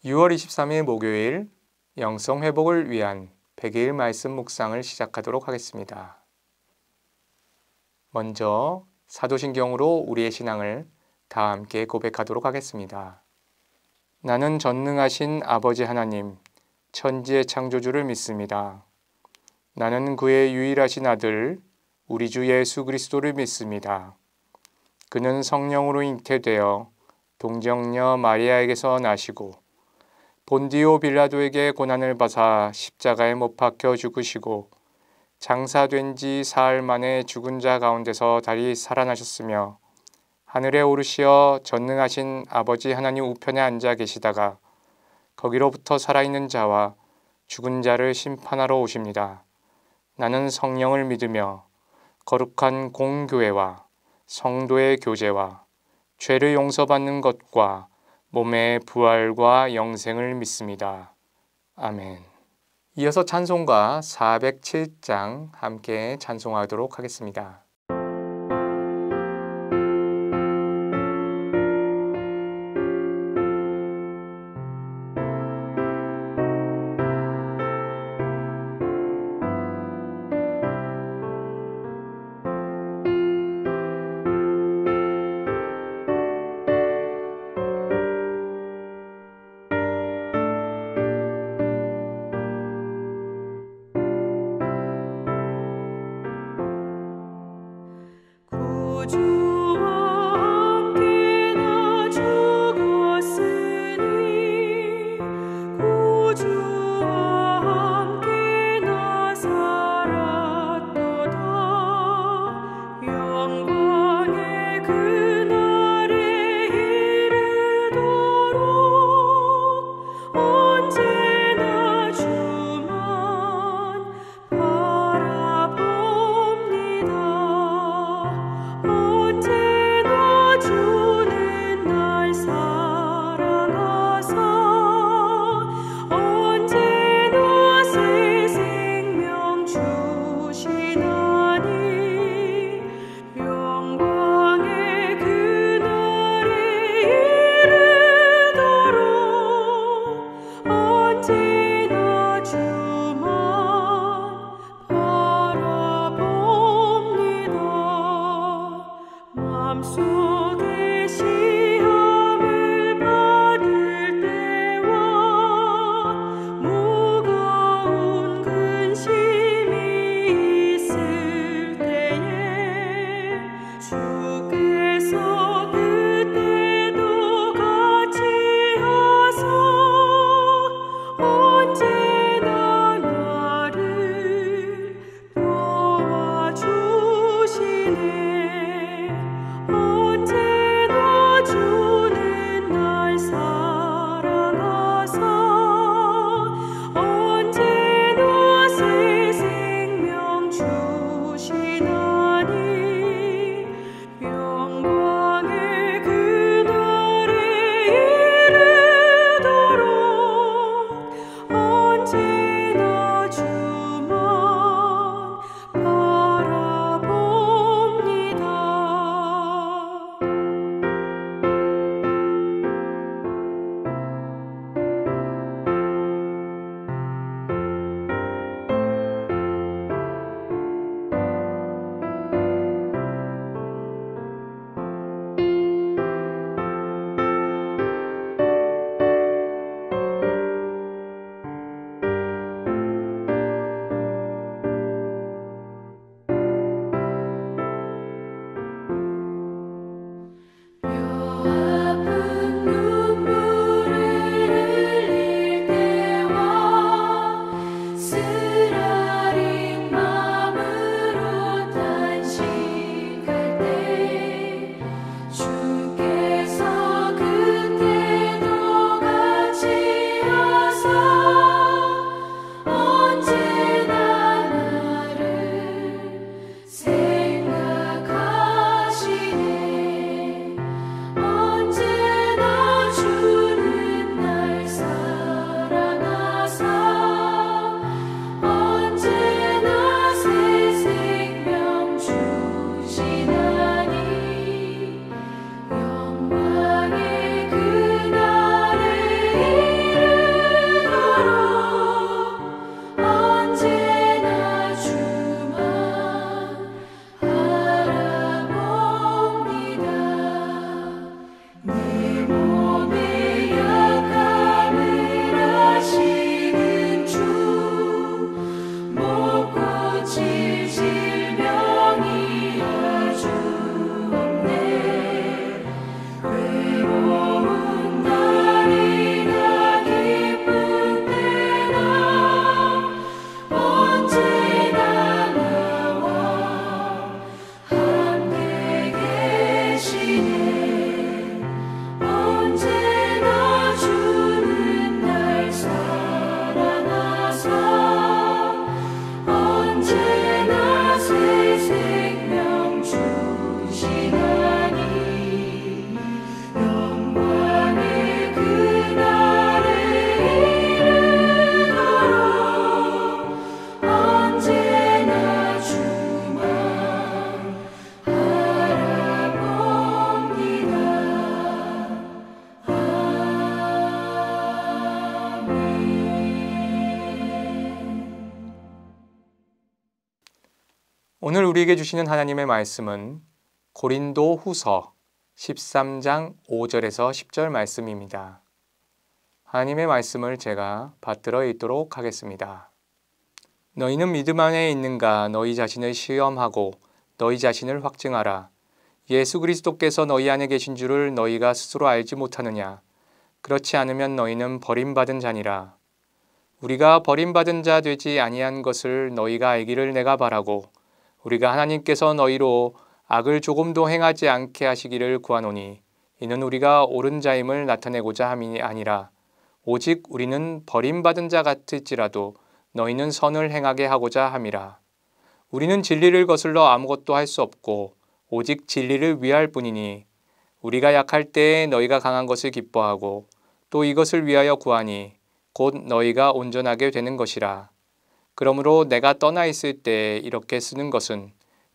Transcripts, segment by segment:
6월 23일 목요일 영성 회복을 위한 100일 말씀 묵상을 시작하도록 하겠습니다. 먼저 사도신경으로 우리의 신앙을 다 함께 고백하도록 하겠습니다. 나는 전능하신 아버지 하나님, 천지의 창조주를 믿습니다. 나는 그의 유일하신 아들, 우리 주 예수 그리스도를 믿습니다. 그는 성령으로 잉태되어 동정녀 마리아에게서 나시고 본디오 빌라도에게 고난을 받아 십자가에 못 박혀 죽으시고 장사된 지 사흘 만에 죽은 자 가운데서 다시 살아나셨으며 하늘에 오르시어 전능하신 아버지 하나님 우편에 앉아 계시다가 거기로부터 살아있는 자와 죽은 자를 심판하러 오십니다. 나는 성령을 믿으며 거룩한 공교회와 성도의 교제와 죄를 용서받는 것과 몸의 부활과 영생을 믿습니다. 아멘. 이어서 찬송가 407장 함께 찬송하도록 하겠습니다. 언제나 오늘 우리에게 주시는 하나님의 말씀은 고린도 후서 13장 5절에서 10절 말씀입니다. 하나님의 말씀을 제가 받들어 읽도록 하겠습니다. 너희는 믿음 안에 있는가? 너희 자신을 시험하고 너희 자신을 확증하라. 예수 그리스도께서 너희 안에 계신 줄을 너희가 스스로 알지 못하느냐? 그렇지 않으면 너희는 버림받은 자니라. 우리가 버림받은 자 되지 아니한 것을 너희가 알기를 내가 바라고 우리가 하나님께서 너희로 악을 조금도 행하지 않게 하시기를 구하노니 이는 우리가 옳은 자임을 나타내고자 함이 아니라 오직 우리는 버림받은 자 같을지라도 너희는 선을 행하게 하고자 함이라. 우리는 진리를 거슬러 아무것도 할 수 없고 오직 진리를 위할 뿐이니 우리가 약할 때에 너희가 강한 것을 기뻐하고 또 이것을 위하여 구하니 곧 너희가 온전하게 되는 것이라. 그러므로 내가 떠나 있을 때 이렇게 쓰는 것은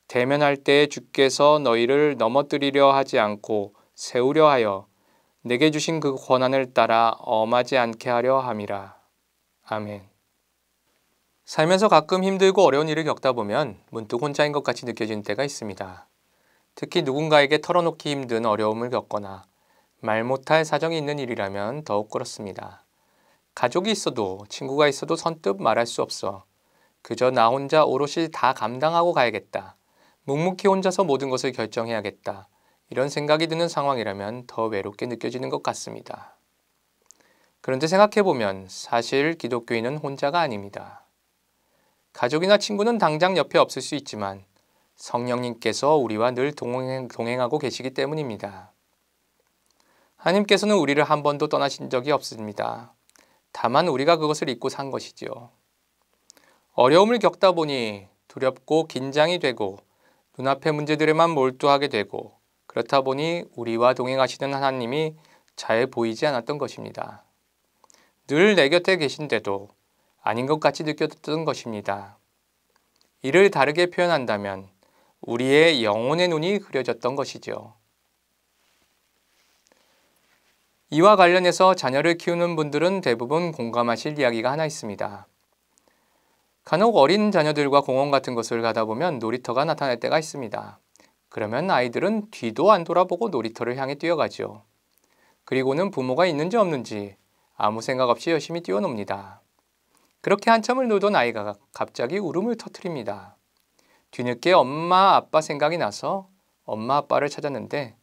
대면할 때에 주께서 너희를 넘어뜨리려 하지 않고 세우려 하여 내게 주신 그 권한을 따라 엄하지 않게 하려 함이라. 아멘. 살면서 가끔 힘들고 어려운 일을 겪다 보면 문득 혼자인 것 같이 느껴지는 때가 있습니다. 특히 누군가에게 털어놓기 힘든 어려움을 겪거나 말 못할 사정이 있는 일이라면 더욱 그렇습니다. 가족이 있어도 친구가 있어도 선뜻 말할 수 없어 그저 나 혼자 오롯이 다 감당하고 가야겠다. 묵묵히 혼자서 모든 것을 결정해야겠다. 이런 생각이 드는 상황이라면 더 외롭게 느껴지는 것 같습니다. 그런데 생각해보면 사실 기독교인은 혼자가 아닙니다. 가족이나 친구는 당장 옆에 없을 수 있지만 성령님께서 우리와 늘 동행하고 계시기 때문입니다. 하나님께서는 우리를 한 번도 떠나신 적이 없습니다. 다만 우리가 그것을 잊고 산 것이지요. 어려움을 겪다 보니 두렵고 긴장이 되고 눈앞의 문제들에만 몰두하게 되고 그렇다 보니 우리와 동행하시는 하나님이 잘 보이지 않았던 것입니다. 늘 내 곁에 계신데도 아닌 것 같이 느꼈던 것입니다. 이를 다르게 표현한다면 우리의 영혼의 눈이 흐려졌던 것이죠. 이와 관련해서 자녀를 키우는 분들은 대부분 공감하실 이야기가 하나 있습니다. 간혹 어린 자녀들과 공원 같은 곳을 가다 보면 놀이터가 나타날 때가 있습니다. 그러면 아이들은 뒤도 안 돌아보고 놀이터를 향해 뛰어가죠. 그리고는 부모가 있는지 없는지 아무 생각 없이 열심히 뛰어놉니다. 그렇게 한참을 놀던 아이가 갑자기 울음을 터뜨립니다. 뒤늦게 엄마 아빠 생각이 나서 엄마 아빠를 찾았는데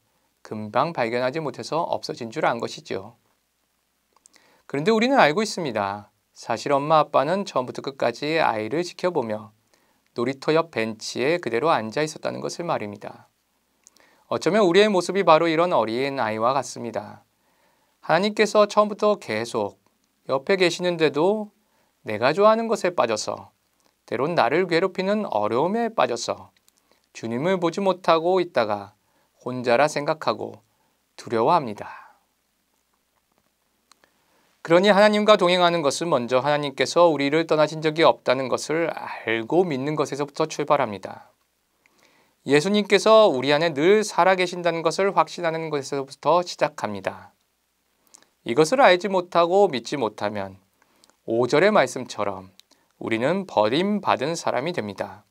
금방 발견하지 못해서 없어진 줄 안 것이죠. 그런데 우리는 알고 있습니다. 사실 엄마 아빠는 처음부터 끝까지 아이를 지켜보며 놀이터 옆 벤치에 그대로 앉아 있었다는 것을 말입니다. 어쩌면 우리의 모습이 바로 이런 어린 아이와 같습니다. 하나님께서 처음부터 계속 옆에 계시는데도 내가 좋아하는 것에 빠져서 때론 나를 괴롭히는 어려움에 빠져서 주님을 보지 못하고 있다가 혼자라 생각하고 두려워합니다. 그러니 하나님과 동행하는 것은 먼저 하나님께서 우리를 떠나신 적이 없다는 것을 알고 믿는 것에서부터 출발합니다. 예수님께서 우리 안에 늘 살아계신다는 것을 확신하는 것에서부터 시작합니다. 이것을 알지 못하고 믿지 못하면 5절의 말씀처럼 우리는 버림받은 사람이 됩니다.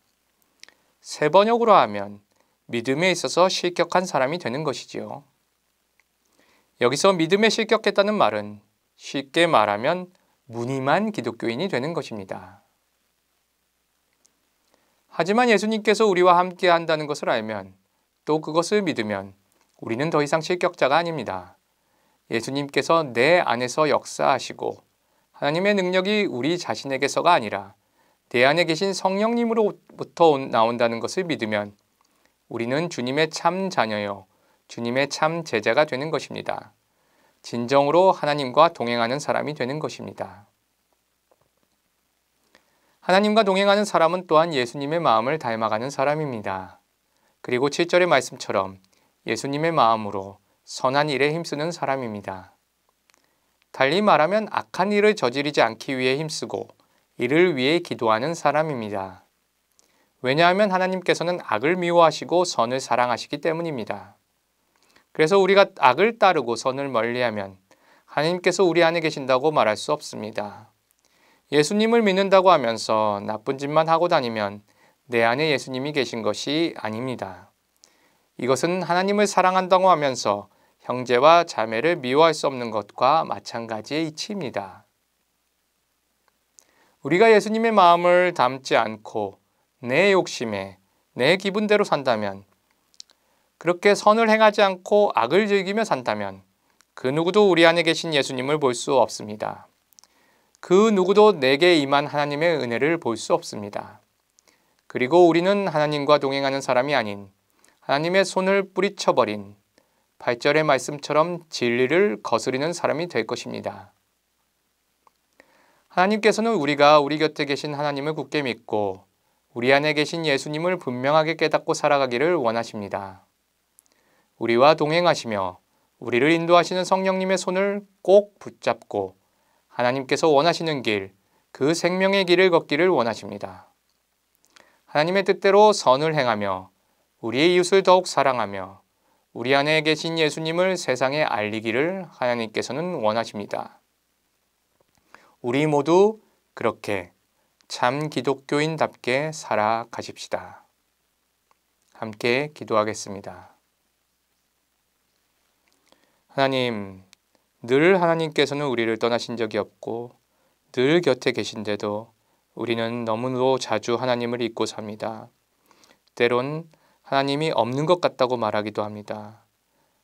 새 번역으로 하면 믿음에 있어서 실격한 사람이 되는 것이지요. 여기서 믿음에 실격했다는 말은 쉽게 말하면 무늬만 기독교인이 되는 것입니다. 하지만 예수님께서 우리와 함께 한다는 것을 알면 또 그것을 믿으면 우리는 더 이상 실격자가 아닙니다. 예수님께서 내 안에서 역사하시고 하나님의 능력이 우리 자신에게서가 아니라 내 안에 계신 성령님으로부터 나온다는 것을 믿으면 우리는 주님의 참 자녀요, 주님의 참 제자가 되는 것입니다. 진정으로 하나님과 동행하는 사람이 되는 것입니다. 하나님과 동행하는 사람은 또한 예수님의 마음을 닮아가는 사람입니다. 그리고 7절의 말씀처럼 예수님의 마음으로 선한 일에 힘쓰는 사람입니다. 달리 말하면 악한 일을 저지르지 않기 위해 힘쓰고 이를 위해 기도하는 사람입니다. 왜냐하면 하나님께서는 악을 미워하시고 선을 사랑하시기 때문입니다. 그래서 우리가 악을 따르고 선을 멀리하면 하나님께서 우리 안에 계신다고 말할 수 없습니다. 예수님을 믿는다고 하면서 나쁜 짓만 하고 다니면 내 안에 예수님이 계신 것이 아닙니다. 이것은 하나님을 사랑한다고 하면서 형제와 자매를 미워할 수 없는 것과 마찬가지의 이치입니다. 우리가 예수님의 마음을 담지 않고 내 욕심에 내 기분대로 산다면, 그렇게 선을 행하지 않고 악을 즐기며 산다면 그 누구도 우리 안에 계신 예수님을 볼 수 없습니다. 그 누구도 내게 임한 하나님의 은혜를 볼 수 없습니다. 그리고 우리는 하나님과 동행하는 사람이 아닌 하나님의 손을 뿌리쳐버린 8절의 말씀처럼 진리를 거스리는 사람이 될 것입니다. 하나님께서는 우리가 우리 곁에 계신 하나님을 굳게 믿고 우리 안에 계신 예수님을 분명하게 깨닫고 살아가기를 원하십니다. 우리와 동행하시며 우리를 인도하시는 성령님의 손을 꼭 붙잡고 하나님께서 원하시는 길, 그 생명의 길을 걷기를 원하십니다. 하나님의 뜻대로 선을 행하며 우리의 이웃을 더욱 사랑하며 우리 안에 계신 예수님을 세상에 알리기를 하나님께서는 원하십니다. 우리 모두 그렇게 참 기독교인답게 살아가십시다. 함께 기도하겠습니다. 하나님, 늘 하나님께서는 우리를 떠나신 적이 없고 늘 곁에 계신데도 우리는 너무도 자주 하나님을 잊고 삽니다. 때론 하나님이 없는 것 같다고 말하기도 합니다.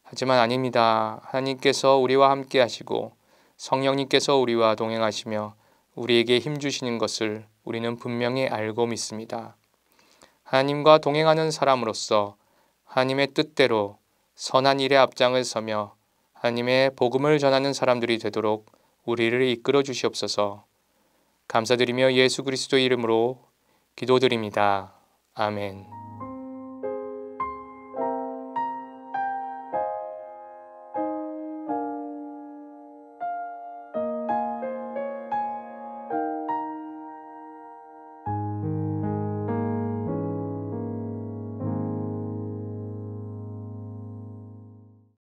하지만 아닙니다. 하나님께서 우리와 함께 하시고 성령님께서 우리와 동행하시며 우리에게 힘주시는 것을 우리는 분명히 알고 믿습니다. 하나님과 동행하는 사람으로서 하나님의 뜻대로 선한 일에 앞장을 서며 하나님의 복음을 전하는 사람들이 되도록 우리를 이끌어 주시옵소서. 감사드리며 예수 그리스도의 이름으로 기도드립니다. 아멘.